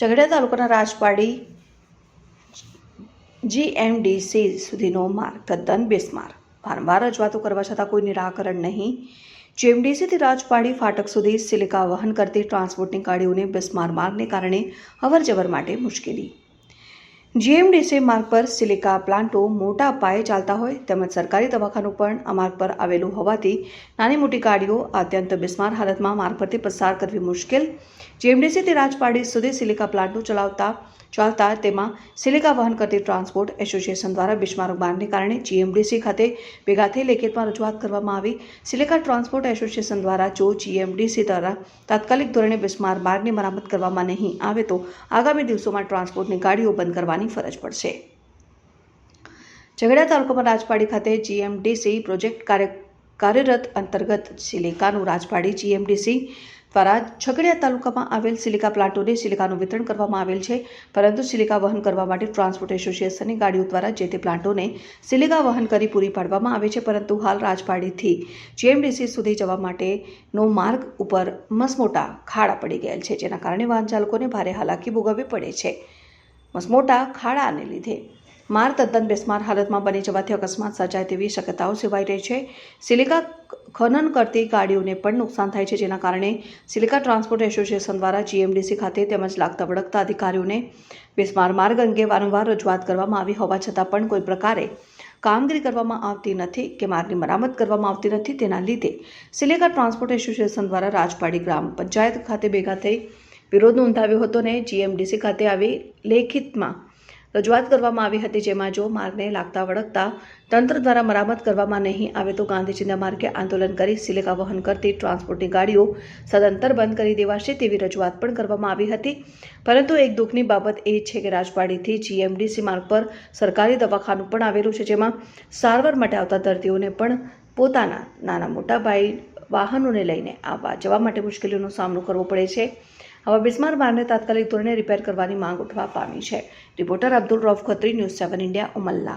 ઝઘડિયા તાલુકાના રાજપાડી GMDC સુધીનો માર્ગ તદ્દન બિસ્માર. વારંવાર રજૂઆતો કરવા છતાં કોઈ નિરાકરણ નહીં. GMDCથી રાજપાડી ફાટક સુધી સિલિકા વહન કરતી ટ્રાન્સપોર્ટની ગાડીઓને બિસ્માર માર્ગને કારણે અવરજવર માટે મુશ્કેલી. GMDC માર્ગ પર સિલિકા પ્લાન્ટો મોટા પાયે ચાલતા હોય તેમજ સરકારી દવાખાનું પણ આ માર્ગ પર આવેલું હોવાથી નાની મોટી ગાડીઓ અત્યંત બિસ્માર હાલતમાં માર્ગ પરથી પસાર કરવી મુશ્કેલ. GMDCથી રાજપાડી સુધી સિલિકા પ્લાન્ટો ચાલતા તેમાં સિલિકા વહન કરતી ટ્રાન્સપોર્ટ એસોસિએશન દ્વારા બિસ્માર માર્ગને કારણે GMDC ખાતે ભેગા થઈ લેખિતમાં રજૂઆત કરવામાં આવી. સિલિકા ટ્રાન્સપોર્ટ એસોસિએશન દ્વારા જો GMDC દ્વારા તાત્કાલિક ધોરણે બિસ્માર માર્ગની મરામત કરવામાં નહીં આવે તો આગામી દિવસોમાં ટ્રાન્સપોર્ટની ગાડીઓ બંધ કરવાની ફરજ પડશે. ઝઘડિયા તાલુકામાં રાજપાડી ખાતે GMDC પ્રોજેક્ટ કાર્યરત અંતર્ગત સિલિકાનું રાજપાડી GMDC દ્વારા ઝઘડિયા તાલુકામાં આવેલ સિલિકા પ્લાન્ટોને સિલિકાનું વિતરણ કરવામાં આવેલ છે, પરંતુ સિલિકા વહન કરવા માટે ટ્રાન્સપોર્ટ એસોસિએશનની ગાડીઓ દ્વારા જે તે પ્લાન્ટોને સિલિકા વહન કરી પૂરી પાડવામાં આવે છે, પરંતુ હાલ રાજપાડીથી GMDC સુધી જવા માટેનો માર્ગ ઉપર મસમોટા ખાડા પડી ગયેલ છે, જેના કારણે વાહન ચાલકોને ભારે હાલાકી ભોગવવી પડે છે. મસમોટા ખાડાને લીધે માર્ગ તદ્દન બિસ્માર હાલતમાં બની જવાથી અકસ્માત સર્જાય તેવી શક્યતાઓ સેવાઈ રહી છે. સિલિકા ખનન કરતી ગાડીઓને પણ નુકસાન થાય છે, જેના કારણે સિલિકા ટ્રાન્સપોર્ટ એસોસિએશન દ્વારા GMDC ખાતે તેમજ લાગતા વળગતા અધિકારીઓને બિસ્માર માર્ગ અંગે વારંવાર રજૂઆત કરવામાં આવી હોવા છતાં પણ કોઈ પ્રકારે કામગીરી કરવામાં આવતી નથી કે માર્ગની મરામત કરવામાં આવતી નથી. તેના લીધે સિલિકા ટ્રાન્સપોર્ટ એસોસિએશન દ્વારા રાજપાડી ગ્રામ પંચાયત ખાતે ભેગા થઈ વિરોધ નોંધાવ્યો હતો અને GMDC ખાતે આવી લેખિતમાં રજૂઆત કરવામાં આવી હતી, જેમાં જો માર્ગને લાગતા વળગતા તંત્ર દ્વારા મરામત કરવામાં નહીં આવે તો ગાંધીજીના માર્ગે આંદોલન કરી સિલિકા વહન કરતી ટ્રાન્સપોર્ટની ગાડીઓ સદંતર બંધ કરી દેવાશે તેવી રજૂઆત પણ કરવામાં આવી હતી. પરંતુ એક દુઃખની બાબત એ છે કે રાજપાડીથી GMDC માર્ગ પર સરકારી દવાખાનું પણ આવેલું છે, જેમાં સારવાર માટે આવતા દર્દીઓને પણ પોતાના નાના મોટા વાહનોને લઈને આવવા જવા માટે મુશ્કેલીઓનો સામનો કરવો પડે છે. આવા બિસ્માર માર્ગને તાત્કાલિક ધોરણે રિપેર કરવાની માંગ ઉઠવા પામી છે. Reporter Abdul Rauf Khatri, news 7 India, Umalla.